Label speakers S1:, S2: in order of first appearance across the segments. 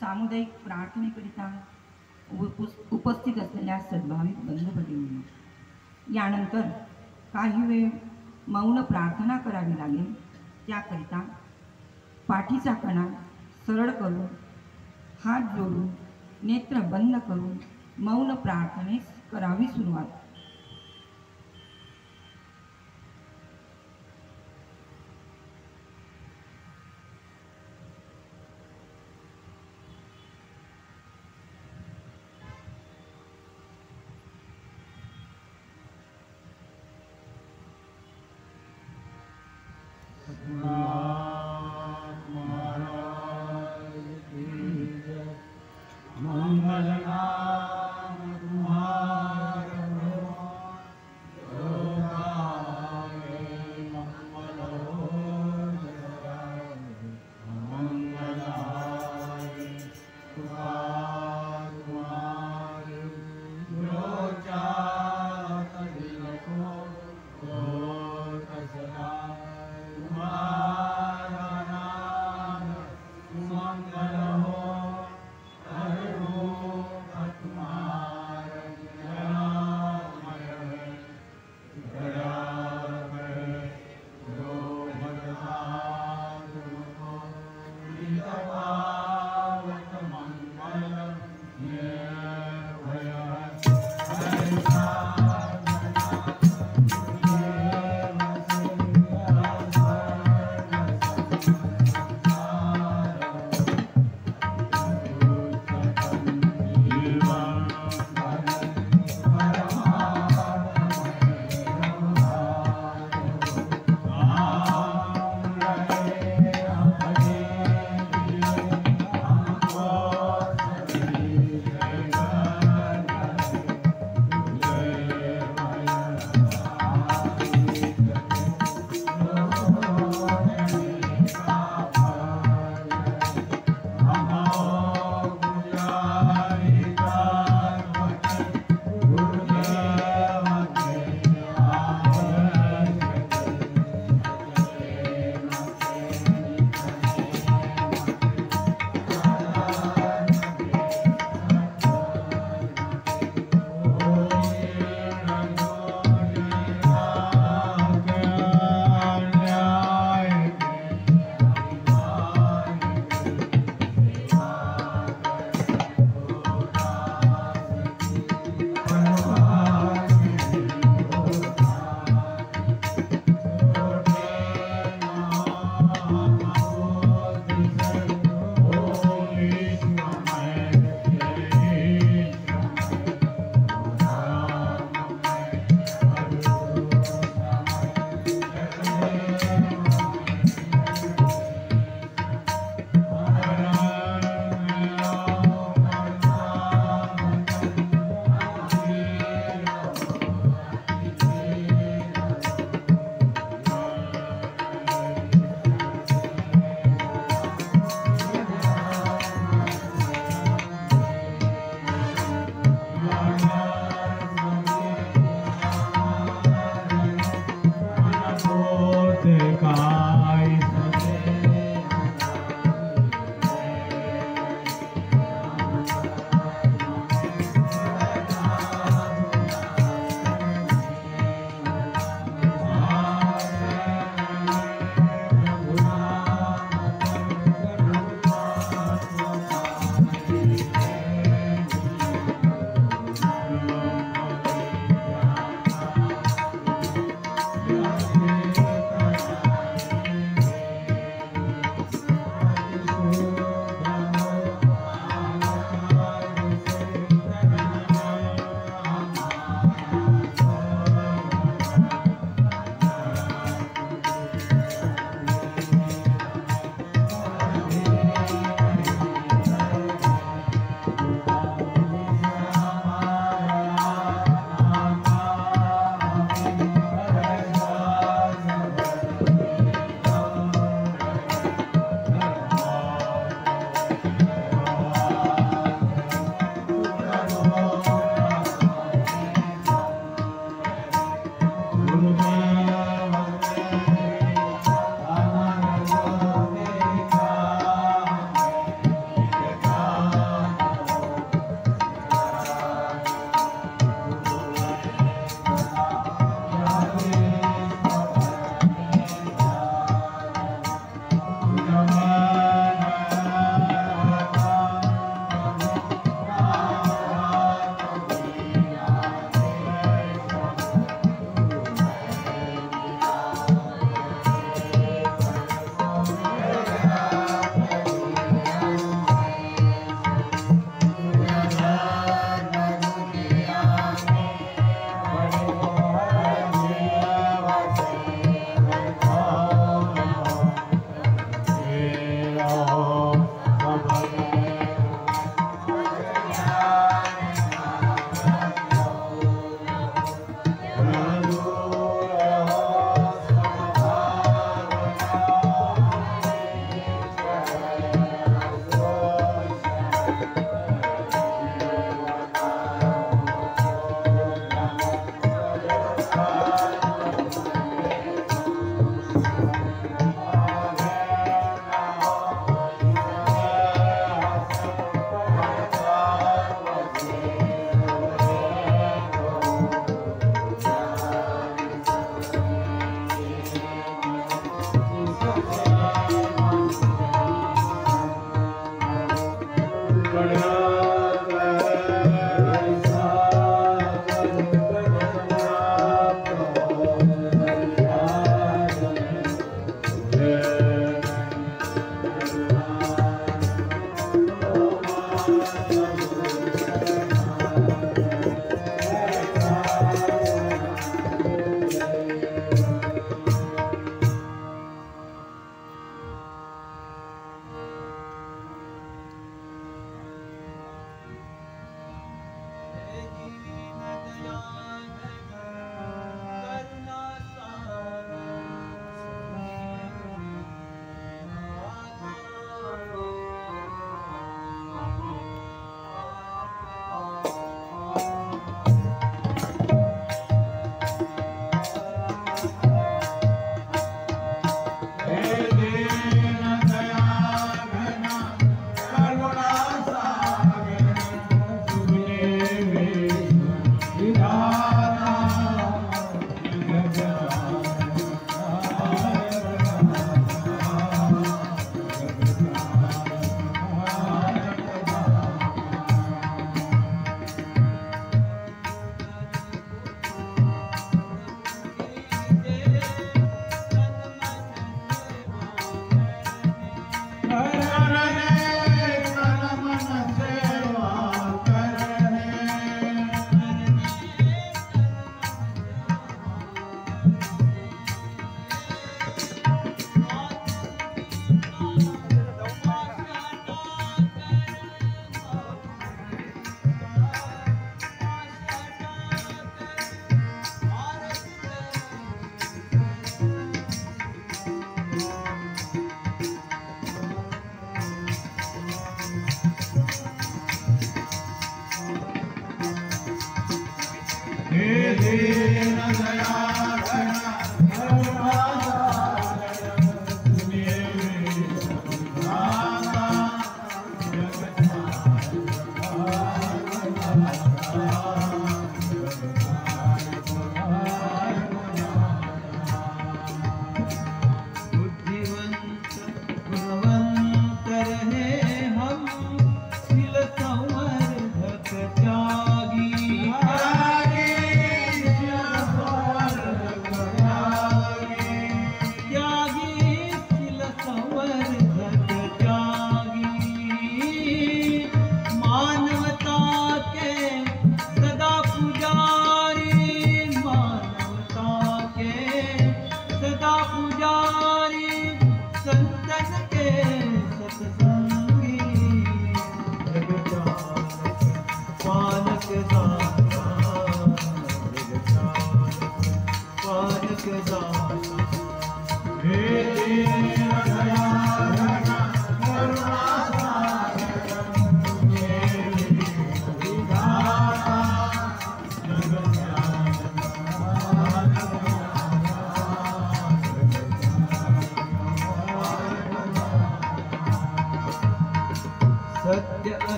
S1: सामुदायिक प्रार्थनेकरिता उपस्थित असलेल्या सद्भाविक बंधू भगिनींनो, यानंतर काही वेळ मौन प्रार्थना करावी लागेल। त्याकरिता पाठीचा कणा सरळ करून, हात जोडून, नेत्र बंद करून मौन प्रार्थनेस करावी सुरुवात।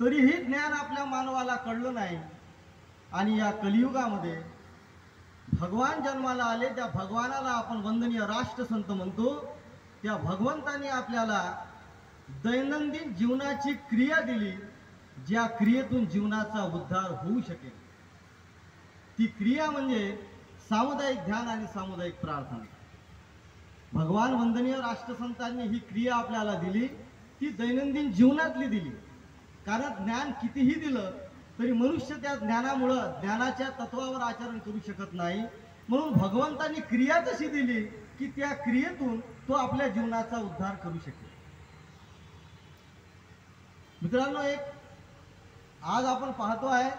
S2: तरीही ज्ञान आपल्या मानवाला कळलं नाही. आणि या कलियुगामध्ये भगवान जन्माला आले, त्या भगवानाला आपण वंदनीय राष्ट्रसंत म्हणतो. त्या भगवंताने आपल्याला दैनंदिन जीवनाची क्रिया दिली, ज्या क्रियेतून जीवनाचा उद्धार होऊ शकेल. ती क्रिया म्हणजे सामुदायिक ध्यान आणि सामुदायिक प्रार्थना. भगवान वंदनीय राष्ट्रसंतांनी ही क्रिया आपल्याला दिली, ती दैनंदिन जीवनातली दिली. कारण ज्ञान कितीही दिलं तरी मनुष्य त्या ज्ञानामुळं ज्ञानाच्या तत्वावर आचरण करू शकत नाही. म्हणून भगवंतांनी क्रिया तशी दिली की त्या क्रियेतून तो आपल्या जीवनाचा उद्धार करू शकेल. मित्रांनो, आज आपण पाहतो आहे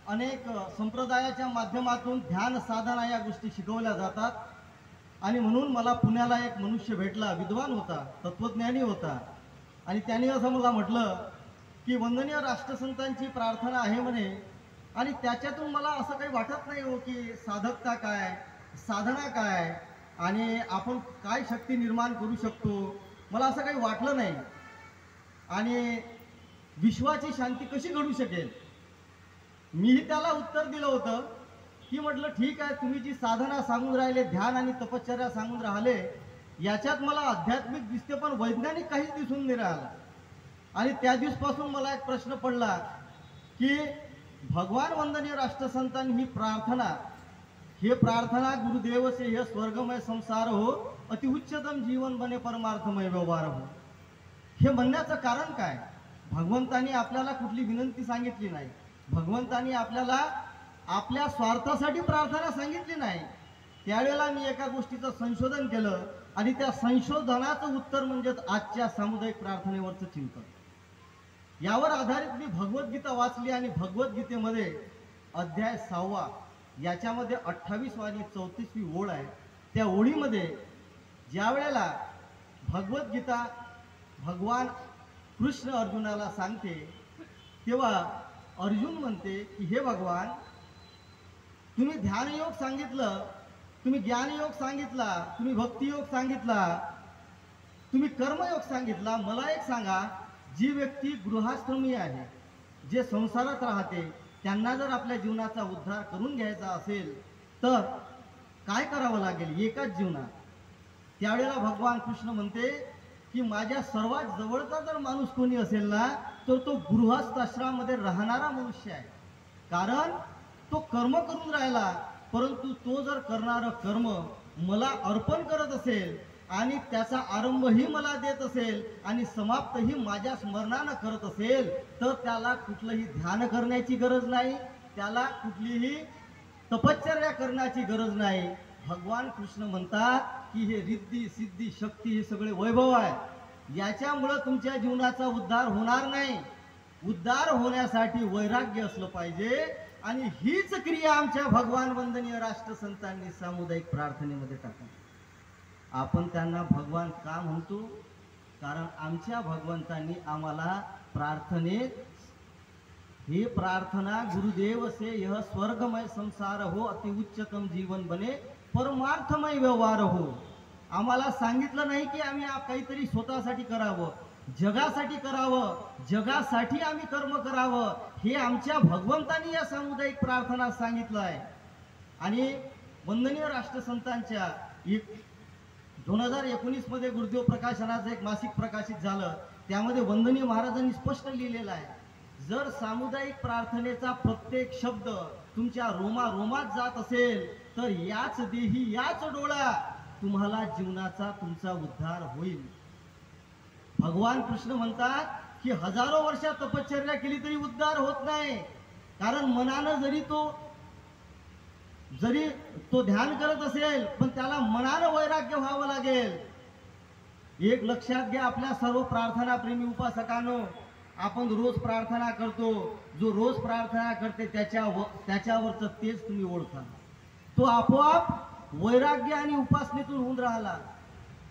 S2: अनेक संप्रदायाच्या माध्यमातून ध्यान साधना या गोष्टी शिकवल्या जातात. आणि म्हणून मला पुण्याला एक मनुष्य भेटला, विद्वान होता, तत्वज्ञानी होता. आणि त्यांनी असं मला म्हटलं की वंदनीय राष्ट्रसंतांची प्रार्थना आहे म्हणे, आणि त्याच्यातून मला असं काही वाटत नाही हो की साधकता काय, साधना काय, आणि आपण काय शक्ती निर्माण करू शकतो, मला असं काही वाटलं नाही. आणि विश्वाची शांती कशी घडू शकेल. मीही त्याला उत्तर दिलं होतं की म्हटलं ठीक आहे, तुम्ही जी साधना सांगून राहिले, ध्यान आणि तपश्चर्या सांगून राहिले, याच्यात मला आध्यात्मिक दिसते पण वैज्ञानिक काहीच दिसून नाही राहिलं. आणि त्या दिवसपासून मला एक प्रश्न पडला की भगवान वंदनीय राष्ट्रसंतांनी ही प्रार्थना, हे प्रार्थना गुरुदेव से यह स्वर्गमय संसार हो, अति उच्चतम जीवन बने परमार्थमय व्यवहार हो, हे म्हणण्याचं कारण काय. भगवंतांनी आपल्याला कुठली विनंती सांगितली नाही. भगवंतांनी आपल्याला आपल्या स्वार्थासाठी प्रार्थना सांगितली नाही. त्यावेळेला मी एका गोष्टीचं संशोधन केलं आणि त्या संशोधनाचं उत्तर म्हणजे आजच्या सामुदायिक प्रार्थनेवरचं चिंतन. यावर आधारित मी भगवद्गीता वाचली आणि भगवद्गीतेमध्ये अध्याय 6 याच्यामध्ये 28 आणि 34वी ओळ आहे. त्या ओळीमध्ये ज्या वेळेला भगवद्गीता भगवान कृष्ण अर्जुनाला सांगते, तेव्हा अर्जुन म्हणते की हे भगवान, तुम्ही ध्यानयोग सांगितलं, तुम्ही ज्ञानयोग सांगितला, तुम्ही भक्तियोग सांगितला, तुम्ही कर्मयोग सांगितला. मला एक सांगा, जी व्यक्ती गृहाश्रमी आहे, जे संसारात राहते, त्यांना जर आपल्या जीवनाचा उद्धार करून घ्यायचा असेल तर काय करावं लागेल एकाच जीवनात. त्यावेळेला भगवान कृष्ण म्हणते की माझ्या सर्वात जवळचा जर माणूस कोणी असेल ना, तर तो गृहस्थ आश्रमामध्ये राहणारा मनुष्य आहे. कारण तो कर्म करून राहिला, परंतु तो जर करणारं कर्म मला अर्पण करत असेल आणि त्याचा आरंभही मला देत असेल आणि समाप्तही माझ्या स्मरणानं करत असेल, तर त्याला कुठलंही ध्यान करण्याची गरज नाही, त्याला कुठलीही तपश्चर्या करण्याची गरज नाही. भगवान कृष्ण म्हणतात की हे रिद्धी सिद्धी शक्ती हे सगळे वैभव आहे, याच्यामुळं तुमच्या जीवनाचा उद्धार होणार नाही. उद्धार होण्यासाठी वैराग्य असलं पाहिजे. आणि हीच क्रिया आमच्या भगवान वंदनीय राष्ट्रसंतांनी सामुदायिक प्रार्थनेमध्ये टाकली. आपण त्यांना भगवान का म्हणतो, कारण आमच्या भगवंतांनी आम्हाला प्रार्थनेत हे प्रार्थना गुरुदेव से यह स्वर्गमय संसार हो, अति उच्चतम जीवन बने परमार्थमय व्यवहार हो, आम्हाला सांगितलं नाही की आम्ही काहीतरी स्वतःसाठी करावं, जगासाठी करावं, जगासाठी आम्ही कर्म करावं. हे आमच्या भगवंतांनी या सामुदायिक प्रार्थना सांगितलं आहे. आणि वंदनीय राष्ट्रसंतांच्या 2019 मध्ये गुरुदेव प्रकाशनाचं एक मासिक प्रकाशित झालं, त्यामध्ये वंदनीय महाराजांनी स्पष्ट लिहिलेलं आहे, जर सामुदायिक प्रार्थनेचा प्रत्येक शब्द तुमच्या रोमात जात असेल तर याच देही याच डोळा तुम्हाला जीवनाचा तुमचा उद्धार होईल. भगवान कृष्ण म्हणतात की हजारो वर्षात तपश्चर्या केली तरी उद्धार होत नाही. कारण मनानं जरी तो ध्यान करत असेल, पण त्याला मनानं वैराग्य व्हावं लागेल. एक लक्षात घ्या, आपल्या सर्व प्रार्थना प्रेमी उपासकांनो, आपण रोज प्रार्थना करतो, जो रोज प्रार्थना करते त्याच्यावरचं तेच तुम्ही ओळखा, तो आपोआप वैराग्य आणि उपासनेतून होऊन राहिला.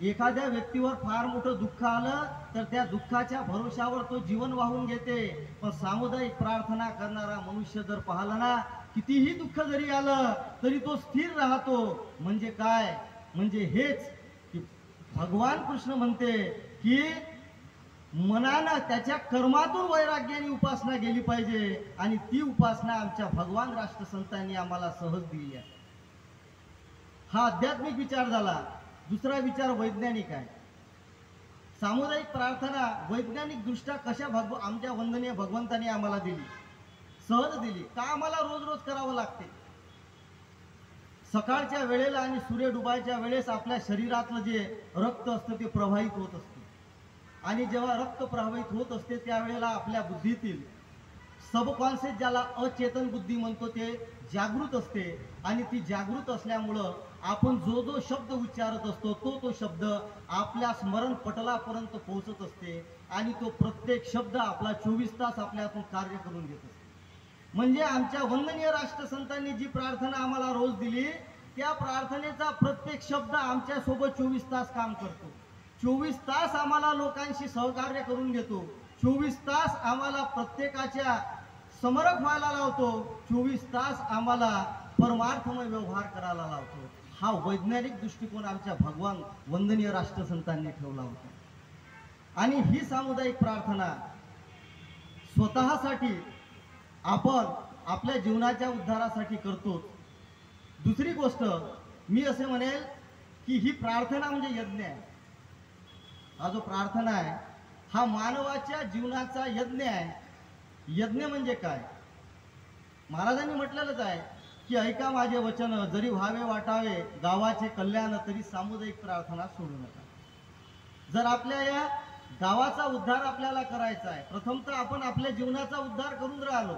S2: एखाद्या व्यक्तीवर फार मोठं दुःख आलं तर त्या दुःखाच्या भरोशावर तो जीवन वाहून घेते. पण सामुदायिक प्रार्थना करणारा मनुष्य जर पाहिला ना, कितीही दुःख जरी आलं तरी तो स्थिर राहतो. म्हणजे काय, म्हणजे हेच की भगवान कृष्ण म्हणते की मनानं त्याच्या कर्मातून वैराग्याने उपासना गेली पाहिजे आणि ती उपासना आमच्या भगवान राष्ट्रसंतांनी आम्हाला सहज दिली आहे. हा आध्यात्मिक विचार झाला. दुसरा विचार वैज्ञानिक आहे. सामुदायिक प्रार्थना वैज्ञानिक दृष्ट्या कशा आमच्या वंदनीय भगवंतांनी आम्हाला दिली, सहज दिली. का आम्हाला रोज रोज करावं लागते? सकाळच्या वेळेला आणि सूर्य डुबायच्या वेळेस आपल्या शरीरातलं जे रक्त असतं ते प्रवाहित होत असते आणि जेव्हा रक्त प्रवाहित होत असते त्यावेळेला आपल्या बुद्धीतील सबकॉन्शियस, ज्याला अचेतन बुद्धी म्हणतो, ते जागृत असते आणि ती जागृत असल्यामुळं आपण जो जो शब्द उच्चारत असतो तो शब्द आपल्या स्मरण पटलापर्यंत पोहोचत असते आणि तो प्रत्येक शब्द आपला 24 तास आपल्यातून कार्य करून घेत असते. म्हणजे आमच्या वंदनीय राष्ट्रसंतांनी जी प्रार्थना आम्हाला रोज दिली त्या प्रार्थनेचा प्रत्येक शब्द आमच्या सोबत 24 तास काम करतो. 24 तास आम्हाला लोकांशी सहकार्य करून घेतो. 24 तास आम्हाला प्रत्येकाच्या समरक व्हायला लावतो. 24 तास आम्हाला परमार्थमय व्यवहार करायला लावतो. हा वैज्ञानिक दृष्टिकोन आमच्या भगवान वंदनीय राष्ट्रसंतांनी ठेवला होता. आणि ही सामुदायिक प्रार्थना स्वतःसाठी आपण आपल्या जीवनाच्या उद्धारासाठी करतो. दुसरी गोष्ट मी असे म्हणेल की ही प्रार्थना म्हणजे यज्ञ आहे. हा जो प्रार्थना आहे हा मानवाच्या जीवनाचा यज्ञ आहे. यज्ञ म्हणजे काय? महाराजांनी म्हटलेलंच आहे की ऐका माझे वचन, जरी व्हावे वाटावे गावाचे कल्याण, तरी सामुदायिक प्रार्थना सोडू नका. जर आपल्या या गावाचा उद्धार आपल्याला करायचा आहे, प्रथमतः आपण आपल्या जीवनाचा उद्धार करून राहिलो,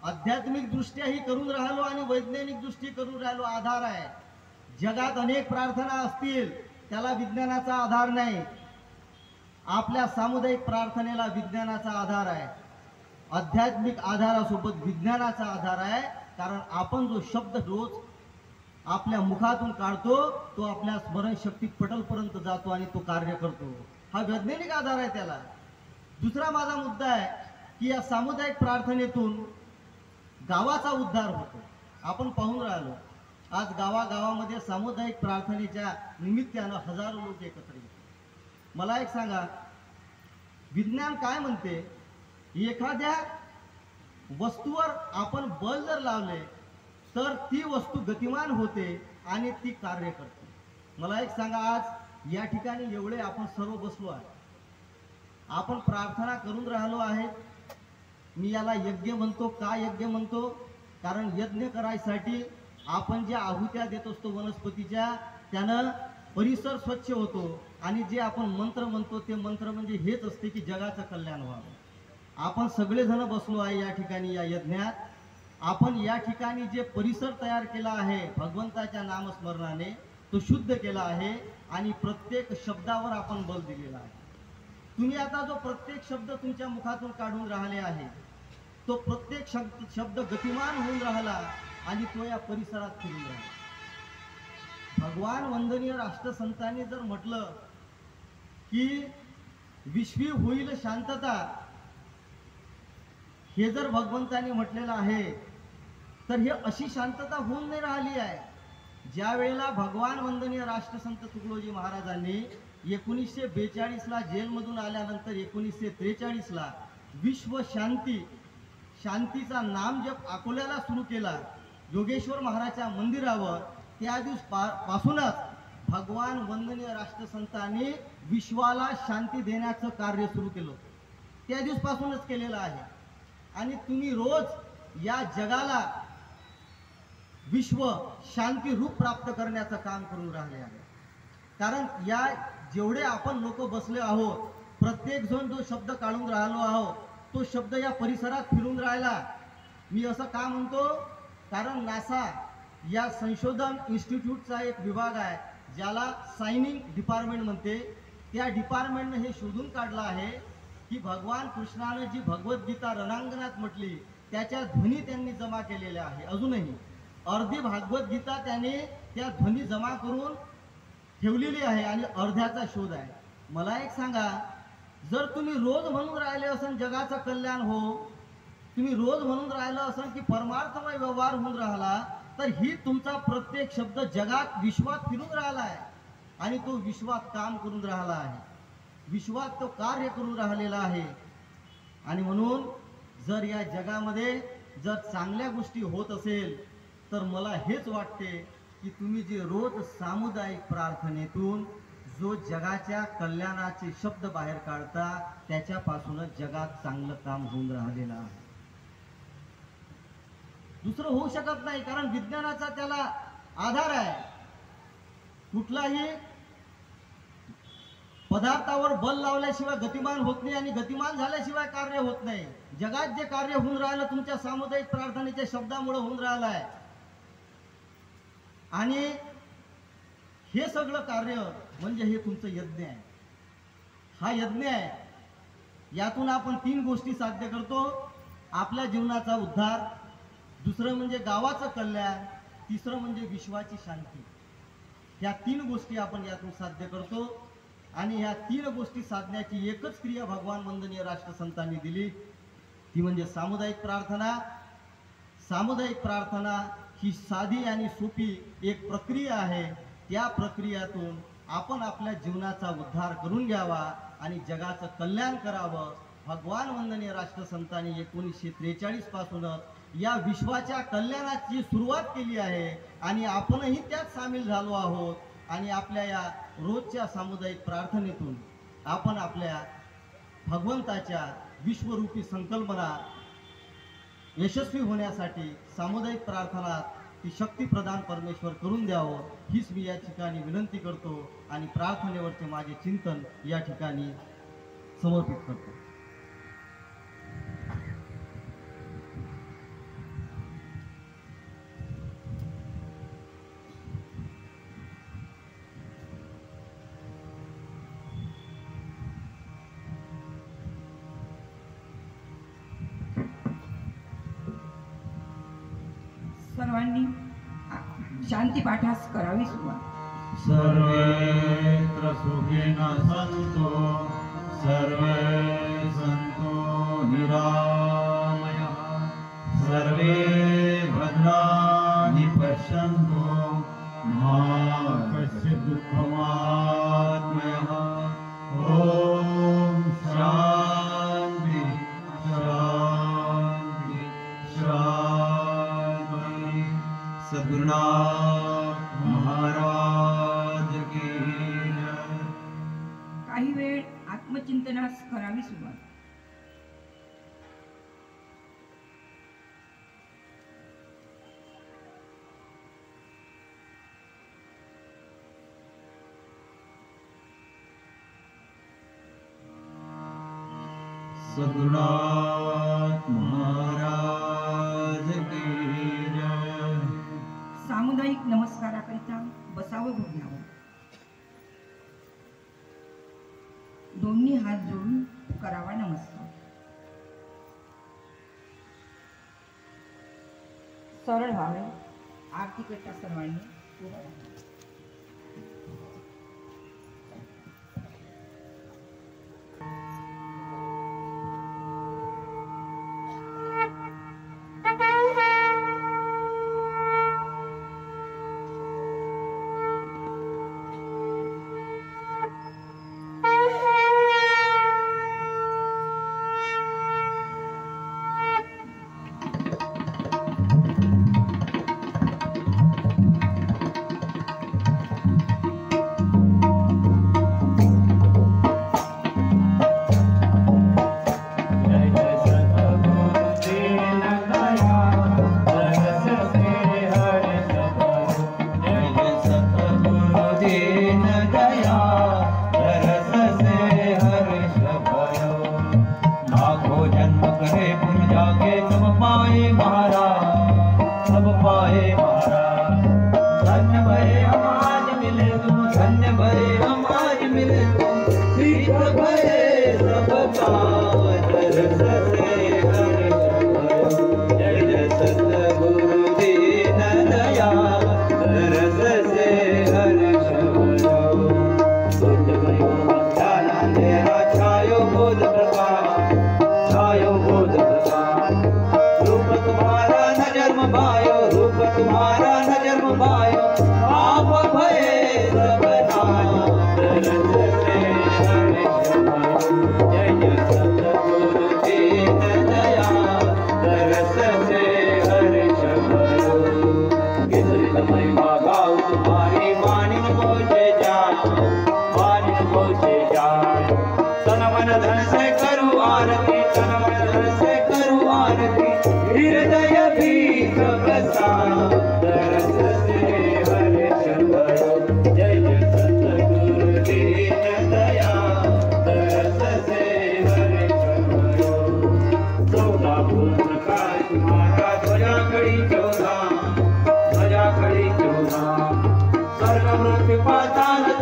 S2: आध्यात्मिक दृष्ट्याही करून राहिलो आणि वैज्ञानिक दृष्टी करून राहिलो. आधार आहे. जगात अनेक प्रार्थना असतील, त्याला विज्ञानाचा आधार नाही. आपल्या सामुदायिक प्रार्थनेला विज्ञानाचा आधार आहे. आध्यात्मिक आधारासोबत विज्ञानाचा आधार आहे. कारण आपण जो शब्द रोज आपल्या मुखातून काढतो तो आपल्या स्मरणशक्ती पटलपर्यंत जातो आणि तो कार्य करतो. हा वैज्ञानिक आधार आहे त्याला. दुसरा माझा मुद्दा आहे की या सामुदायिक प्रार्थनेतून गावाचा उद्धार होतो. आपण पाहून राहिलो आज गावागावामध्ये सामुदायिक प्रार्थनेच्या निमित्तानं हजारो लोक एकत्र येतात. मला एक सांगा, विज्ञान काय म्हणते? एखाद्या वस्तूवर आपण बल जर लावले तर ती वस्तू गतिमान होते आणि ती कार्य करते. मला एक सांगा, आज या ठिकाणी एवढे आपण सर्व बसलो आहे, आपण प्रार्थना करून राहिलो आहे. मी याला यज्ञ म्हणतो. का यज्ञ म्हणतो? कारण यज्ञ करायसाठी आपण ज्या आहुत्या देत असतो वनस्पतीच्या, त्यानं परिसर स्वच्छ होतो आणि जे आपण मंत्र म्हणतो ते मंत्र म्हणजे हेच असते की जगाचं कल्याण व्हावं. आपण सगळेजण बसलो आहे या ठिकाणी या यज्ञात. आपण या ठिकाणी जे परिसर तयार केला आहे भगवंताच्या नामस्मरणाने, तो शुद्ध केला आहे आणि प्रत्येक शब्दावर आपण बल दिलेला आहे. तुम्ही आता जो प्रत्येक शब्द तुमच्या मुखातून काढून राहिले आहे तो प्रत्येक शब्द गतिमान होऊन राहिला आणि तो या परिसरात फिरून राहिला. भगवान वंदनीय राष्ट्रसंतांनी जर म्हटलं की विश्वी होईल शांतता, हे जर भगवंतांनी म्हटलेलं आहे तर हे अशी शांतता होऊन नाही राहिली आहे. ज्या वेळेला भगवान वंदनीय राष्ट्रसंत तुकडोजी महाराजांनी 1942ला जेलमधून आल्यानंतर 1943ला विश्व शांतीचा नामजप अकोल्याला सुरू केला योगेश्वर महाराजच्या मंदिरावर, त्या दिवसापासूनच भगवान वंदनीय राष्ट्रसंतांनी विश्वाला शांती देण्याचं कार्य सुरू केलं. त्या दिवसापासूनच केलेलं आहे. आणि तुम्ही रोज या जगाला विश्व शांती रूप प्राप्त करण्याचं काम करून राहिले आहे. कारण या जेवढे आपण लोक बसले आहोत, प्रत्येक जण जो शब्द काढून राहिलो आहोत तो शब्द या परिसरात फिरून राहिला. मी असं का म्हणतो? कारण नासा या संशोधन इन्स्टिट्यूटचा एक विभाग आहे ज्याला सायनिंग डिपार्टमेंट म्हणते. त्या डिपार्टमेंटने हे शोधून काढलं आहे की भगवान कृष्णाने जी भगवद्गीता रणांगणात म्हटली त्याच्या ध्वनी त्यांनी जमा केलेल्या आहे. अजूनही अर्धी भगवद्गीता त्यांनी त्या ध्वनी जमा करून ठेवलेली आहे आणि अर्ध्याचा शोध आहे. मला एक सांगा, जर तुम्ही रोज म्हणून राहिले असन जगाचं कल्याण हो, तुम्ही रोज म्हणून राहिलं असन की परमार्थमय व्यवहार होऊन राहिला, तर ही तुमचा प्रत्येक शब्द जगात विश्वात फिरून राहिला आहे आणि तो विश्वात काम करून राहिला आहे. विश्वात तो कार्य करून राहिलेला आहे. आणि म्हणून जर या जगामध्ये जर चांगल्या गोष्टी होत असेल तर मला हेच वाटते की तुम्ही जे रोज सामुदायिक प्रार्थनेतून जो जगाच्या कल्याणाचे शब्द बाहेर काढता त्याच्यापासूनच जगात चांगलं काम होऊन राहिलेलं आहे. दुसरं होऊ शकत नाही, कारण विज्ञानाचा त्याला आधार आहे. कुठलाही पदार्थावर बल लावल्याशिवाय गतिमान होत नाही आणि गतिमान झाल्याशिवाय कार्य होत नाही. जगात जे कार्य होऊन राहिलं तुमच्या सामुदायिक प्रार्थनेच्या शब्दामुळे होऊन राहिलं आहे. आणि हे सगळं कार्य म्हणजे हे तुमचं यज्ञ आहे. हा यज्ञ आहे. यातून आपण 3 गोष्टी साध्य करतो. आपल्या जीवनाचा उद्धार, दुसरं म्हणजे गावाचं कल्याण, तिसरं म्हणजे विश्वाची शांती. ह्या 3 गोष्टी आपण यातून साध्य करतो. आणि ह्या 3 गोष्टी साधण्याची एकच क्रिया भगवान वंदनीय राष्ट्रसंतांनी दिली, ती म्हणजे सामुदायिक प्रार्थना. सामुदायिक प्रार्थना ही साधी आणि सोपी एक प्रक्रिया आहे. त्या प्रक्रियातून आपण आपल्या जीवनाचा उद्धार करून घ्यावा आणि जगाचं कल्याण करावं. भगवान वंदनीय राष्ट्रसंतांनी 1943 पासूनच या विश्वाच्या कल्याणाची सुरुवात केली आहे आणि आपणही त्यात सामील झालो आहोत. आणि आपल्या या रोजच्या सामुदायिक प्रार्थनेतून आपण आपल्या भगवंताच्या विश्वरूपी संकल्पना यशस्वी होण्यासाठी सामुदायिक प्रार्थना ती शक्ती प्रदान परमेश्वर करून द्यावं हीच मी या ठिकाणी विनंती करतो आणि प्रार्थनेवरचे माझे चिंतन या ठिकाणी समर्पित करतो.
S1: सर्वांनी शांती पाठास करावी सुरुवात.
S3: सर्वेत्र सुखिनः सन्तु सर्वे सन्तु निरामयाः सर्वे भद्राणि पश्यन्तु मा कश्चित् दुःखमात्मयः. ॐ शान्ति शान्ति शान्ति. सद्गुरुनाथ महाराज की जय.
S1: काही वेळ आत्मचिंतनास करावी सुरुवात.
S3: सद्गुरुनाथ महाराज की जय.
S1: सामुदायिक नमस्काराकरिता बसावं बोलण्यावर. दोन्ही हात जोडून करावा नमस्कार. सरळ व्हावे. आरती करता सर्वांनी उभं राहावं.
S3: आप भये सब नाम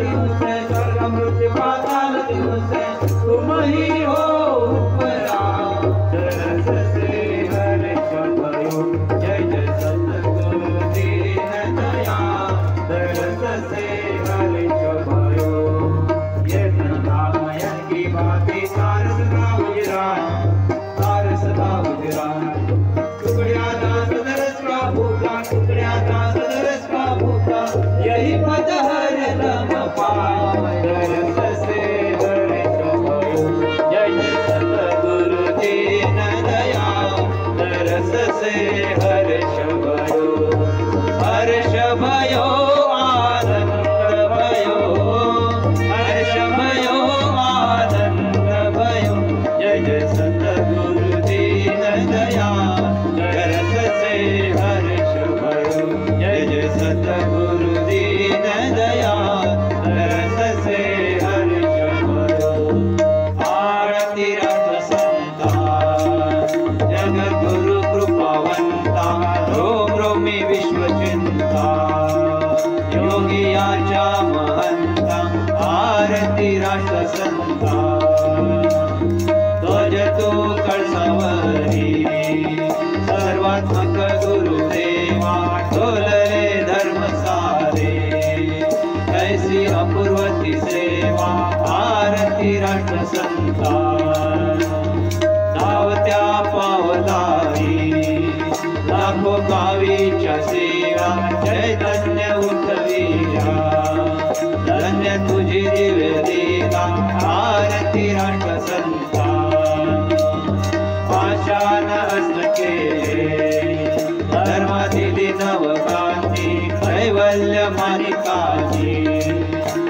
S3: तिनुसे स्वर्ग मृत्यु पाताल तिनुसे तुम ही हो उपरा तरस से हर्ष भयो जय जय सतगुरु दीन दया तरस से हर्ष भयो ये नामयन की बातें सारस का गुजरान टुकड़िया दास दरस का भूखा टुकड़िया दास दरस का भूखा यही पद हर रम पाए तरस से हर्ष भयो जय जय सतगुरु दीन दया तरस से हर्ष भयो आनंद भयो हर्ष भयो आनंद भयो जय जय सतगुरु दीन दया तरस से हर्ष भयो जय जय सतगुरु दीन दया तरस से हर्ष भयो आरती रथ संता जगद्गुरु कृपावंता रोम रोमी विश्वचिंता योगियाच्या महंता आरती राष्ट्र संता ध्वज तो कळसावरी सर्वात्मक गुरुदेवा डोलरे धर्म सारे कैसी अपूर्वती सेवा आरती राष्ट्र संता धावत्या पावलाही लाखो गावीच्या सेवा चैतन्य उठविल्या धन्य तुझी दिव्य लीला आरती राष्ट्र संता पाषाण असके धर्मा दिली नवकांती कैवल्य मानिकाची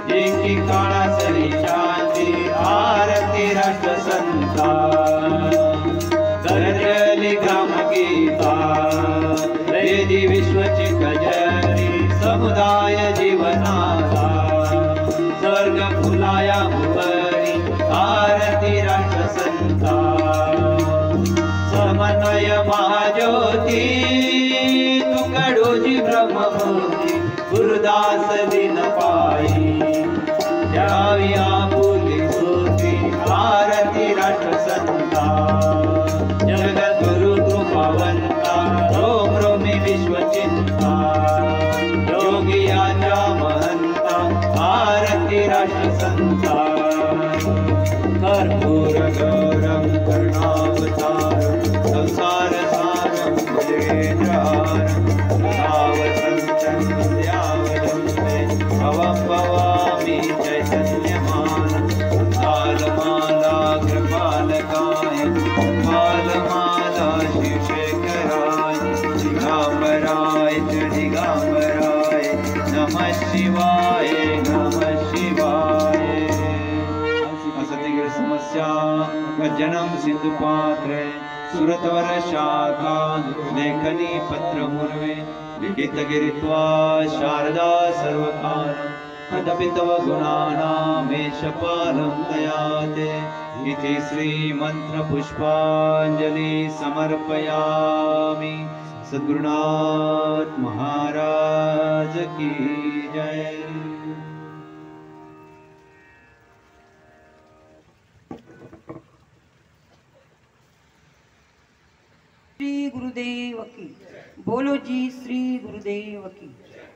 S3: जिंकी काळा सरी शांती आरती राष्ट्र संता गरजली ग्राम गीता वेदी विश्वची गजरी समुदाय जीवनाला स्वर्ग फुलाया भुवरी आरती राष्ट्र संता समन्वय महाज्योती तुकडोजी ब्रह्ममूर्ती गुरुदास दिन पायी द्यावी आपुली सोती आरती राष्ट्र संता जगद्गुरु कृपावंता रोम रोमी विश्वचिंता योगियाच्या महंता आरती राष्ट्र संता कर्पूर गौरम करुणावतारम संसार सारम भुजेन्द्रहारम भावसंतं द्यावदन्ते भवं भवामि चैतन्यमानं कालमाला कृपालकाय कालमाला शिवशेखराय दिगंबराय च दिगंबराय नमः शिवाय नमः शिवाय असतिगिर समस्या का जन्म सिंधु पात्र सुरतवर शाखा लेखनी पत्र मुर्वे लिखित गिरित्वा शारदा सर्वकाल तदपि तव गुणानामेशपालं दयाते इति श्री मंत्र पुष्पांजलि समर्पयामि सद्गुरुनाथ महाराज की जय।
S1: श्री गुरुदेव की बोलो जी, श्री गुरुदेव की।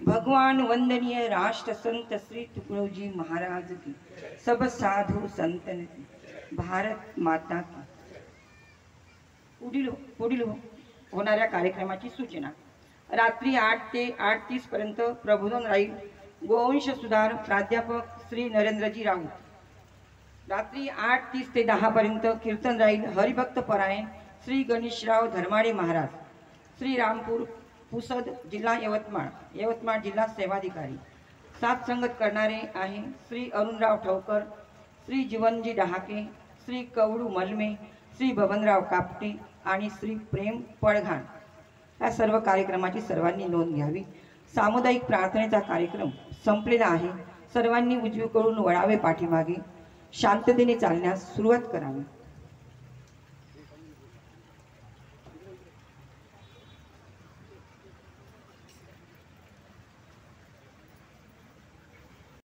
S1: भगवान वंदनीय राष्ट्र संत श्री तुकडोजी महाराज की, सब साधु संतन की, भारत माता की। पुढील होणाऱ्या कार्यक्रमाची सूचना। रात्री 8 ते 8:30 पर्यंत प्रबोधन राहील गोवंश सुधार प्राध्यापक श्री नरेंद्रजी राऊत। रात्री 8:30 ते 10 पर्यंत कीर्तन राहील हरिभक्त परायण श्री गणेशराव धर्माडे महाराज, श्री रामपूर पुसद, जिल्हा यवतमाळ जिल्हा सेवाधिकारी। साथ संगत करणारे आहे श्री अरुणराव ठवकर, श्री जीवनजी डहाके, श्री कवडू मलमे, श्री बबनराव कापटे आणि श्री प्रेम पळघाण। या सर्व कार्यक्रमाची सर्वांनी नोंद घ्यावी। सामुदायिक प्रार्थनेचा कार्यक्रम संपलेला आहे। सर्वांनी उजवीकडून वळावे पाठीमागे, शांततेने चालण्यास सुरुवात करावी।